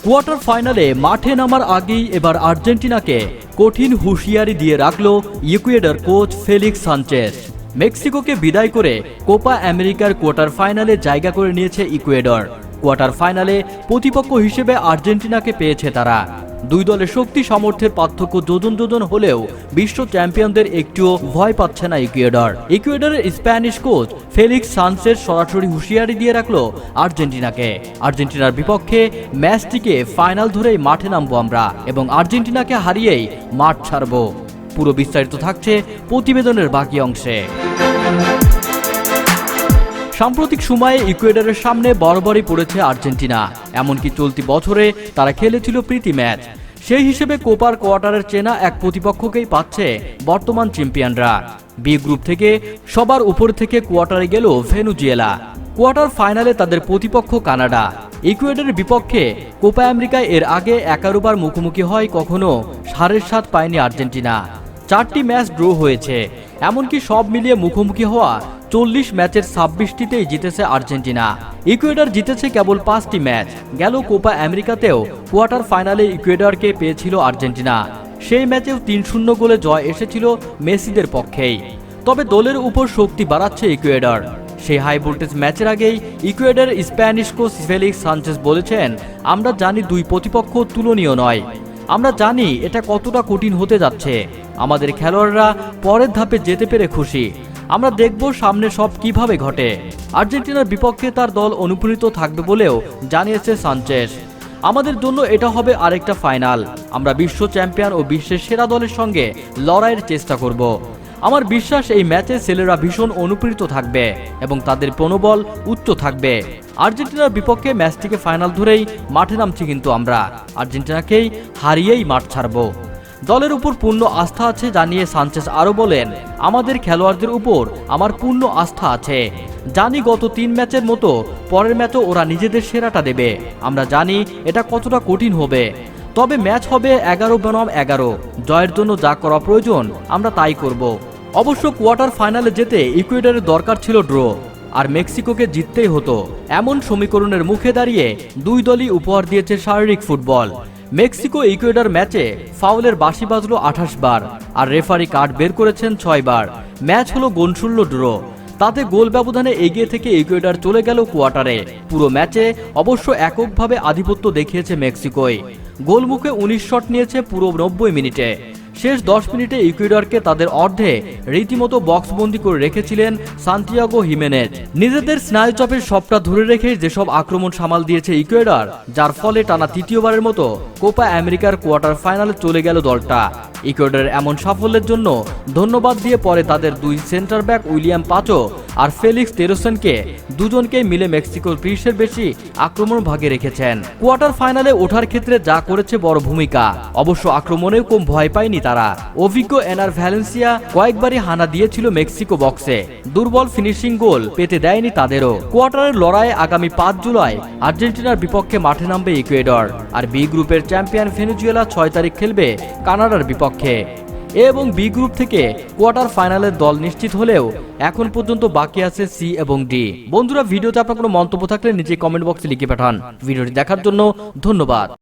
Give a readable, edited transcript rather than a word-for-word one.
Quarter ফাইনালে মাঠে নামার আগেই এবার আর্জেন্টিনাকে কঠিন হুঁশিয়ারি দিয়ে রাখল ইকুয়েডর কোচ ফেলিক্স সানচেজ। মেক্সিকোকে বিদায় করে কোপা আমেরিকার কোয়ার্টার ফাইনালে জায়গা করে নিয়েছে ইকুয়েডর। কোয়ার্টার ফাইনালে প্রতিপক্ষ হিসেবে আর্জেন্টিনাকে পেয়েছে তারা। দুই দলের শক্তি সামর্থ্যের পার্থক্য যোজন হলেও বিশ্ব চ্যাম্পিয়নদের একটুও ভয় পাচ্ছে না ইকুয়েডর। ইকুয়েডরের স্প্যানিশ কোচ ফেলিক্স সানচেজ সরাসরি হুঁশিয়ারি দিয়ে রাখলো আর্জেন্টিনাকে, আর্জেন্টিনার বিপক্ষে ম্যাচটিকে ফাইনাল ধরেই মাঠে নামবো আমরা এবং আর্জেন্টিনাকে হারিয়েই মাঠ ছাড়বো। পুরো বিস্তারিত থাকছে প্রতিবেদনের বাকি অংশে। সাম্প্রতিক সময়ে ইকুয়েডরের সামনে বরাবরই পড়েছে আর্জেন্টিনা, এমনকি চলতি বছরে তারা খেলেছিল প্রীতি ম্যাচ। সেই হিসেবে কোপার কোয়ার্টারের চেনা এক প্রতিপক্ষকেই পাচ্ছে বর্তমান চ্যাম্পিয়নরা। বি গ্রুপ থেকে সবার উপর থেকে কোয়ার্টারে গেল ভেনেজুয়েলা। কোয়ার্টার ফাইনালে তাদের প্রতিপক্ষ কানাডা। ইকুয়েডরের বিপক্ষে কোপা আমেরিকায় এর আগে 11 বার মুখোমুখি হয়, কখনো হারের স্বাদ পায়নি আর্জেন্টিনা। 4টি ম্যাচ ড্র হয়েছে, এমনকি সব মিলিয়ে মুখোমুখি হওয়া 40 ম্যাচের 26টিতেই জিতেছে আর্জেন্টিনা। ইকুয়েডর জিতেছে কেবল 5টি ম্যাচ। গেল কোপা আমেরিকাতেও কোয়ার্টার ফাইনালে ইকুয়েডরকে পেয়েছিল আর্জেন্টিনা। সেই ম্যাচেও 3-0 গোলে জয় এসেছিল মেসিদের পক্ষেই। তবে দলের উপর শক্তি বাড়াচ্ছে ইকুয়েডর। সেই হাই ভোল্টেজ ম্যাচের আগেই Ecuador Spanish coach Felix Sanchez বলেছেন, আমরা জানি দুই প্রতিপক্ষ তুলনীয় নয়। আমরা জানি এটা কতটা কঠিন হতে যাচ্ছে। আমাদের খেলোয়াড়রা পরের ধাপে যেতে পেরে খুশি। আমরা দেখব সামনে সব কিভাবে ঘটে। আর্জেন্টিনার বিপক্ষে তার দল অনুপ্রাণিত থাকবে বলেও জানিয়েছে সানচেজ। আমাদের জন্য এটা হবে আরেকটা ফাইনাল। আমরা বিশ্ব চ্যাম্পিয়ন ও বিশ্বের সেরা দলের সঙ্গে লড়াইয়ের চেষ্টা করব। আমার বিশ্বাস এই ম্যাচে ছেলেরা ভীষণ অনুপ্রাণিত থাকবে এবং তাদের মনোবল উচ্চ থাকবে। আর্জেন্টিনার বিপক্ষে ম্যাচটিকে ফাইনাল ধরেই মাঠে নামছি, কিন্তু আমরা আর্জেন্টিনাকেই হারিয়েই মাঠ ছাড়ব। দলের উপর পূর্ণ আস্থা আছে জানিয়ে সানচেজ আরও বলেন, আমাদের খেলোয়াড়দের উপর আমার পূর্ণ আস্থা আছে। জানি গত 3 ম্যাচের মতো পরের ম্যাচও ওরা নিজেদের সেরাটা দেবে। আমরা জানি এটা কতটা কঠিন হবে, তবে ম্যাচ হবে 11 বনাম 11। জয়ের জন্য যা করা প্রয়োজন আমরা তাই করব। অবশ্য কোয়ার্টার ফাইনালে যেতে ইকুয়েডরের দরকার ছিল ড্র, আর মেক্সিকোকে জিততেই হতো। এমন সমীকরণের মুখে দাঁড়িয়ে দুই দলই উপহার দিয়েছে শারীরিক ফুটবল। মেক্সিকো ইকুয়েডর ম্যাচে ফাউলের বাঁশি বাজল 28 বার, আর রেফারি কার্ড বের করেছেন 6 বার। ম্যাচ হলো গোলশূন্য ড্র। তাতে গোল ব্যবধানে এগিয়ে থেকে ইকুয়েডর চলে গেল কোয়ার্টারে। পুরো ম্যাচে অবশ্য এককভাবে আধিপত্য দেখিয়েছে মেক্সিকোই। গোলমুখে 19 শট নিয়েছে পুরো 90 মিনিটে। শেষ 10 মিনিটে ইকুয়েডরকে তাদের অর্ধে রীতিমতো বক্সবন্দি করে রেখেছিলেন সান্তিয়াগো হিমেনেজ। নিজেদের স্নায়ুচাপের সবটা ধরে রেখে যেসব আক্রমণ সামাল দিয়েছে ইকুয়েডর, যার ফলে টানা তৃতীয়বারের মতো কোপা আমেরিকার কোয়ার্টার ফাইনালে চলে গেল দলটা। ইকুয়েডরের এমন সাফল্যের জন্য ধন্যবাদ দিয়ে পরে তাদের দুই সেন্টার ব্যাক উইলিয়াম পাচো আর ফেলিক্স তেরোসেনকে দুজনকেই মিলে মেক্সিকোর 20-এর বেশি আক্রমণ ভাগে রেখেছেন। কোয়ার্টার ফাইনালে ওঠার ক্ষেত্রে যা করেছে বড় ভূমিকা। অবশ্য আক্রমণেও কম ভয় পায়নি তারা। অভিজ্ঞ এনার ভ্যালেন্সিয়া কয়েকবারই হানা দিয়েছিল মেক্সিকো বক্সে। দুর্বল ফিনিশিং গোল পেতে দেয়নি তাদেরও। কোয়ার্টারের লড়াইয়ে আগামী 5 জুলাই আর্জেন্টিনার বিপক্ষে মাঠে নামবে ইকুয়েডর, আর বি গ্রুপের চ্যাম্পিয়ন ভেনেজুয়েলা 6 তারিখ খেলবে কানাডার বিপক্ষে। এ এবং বি গ্রুপ থেকে কোয়ার্টার ফাইনালের দল নিশ্চিত হলেও এখন পর্যন্ত বাকি আছে সি এবং ডি। বন্ধুরা, ভিডিওতে আপনার কোনো মন্তব্য থাকলে নিচে কমেন্ট বক্সে লিখে পাঠান। ভিডিওটি দেখার জন্য ধন্যবাদ।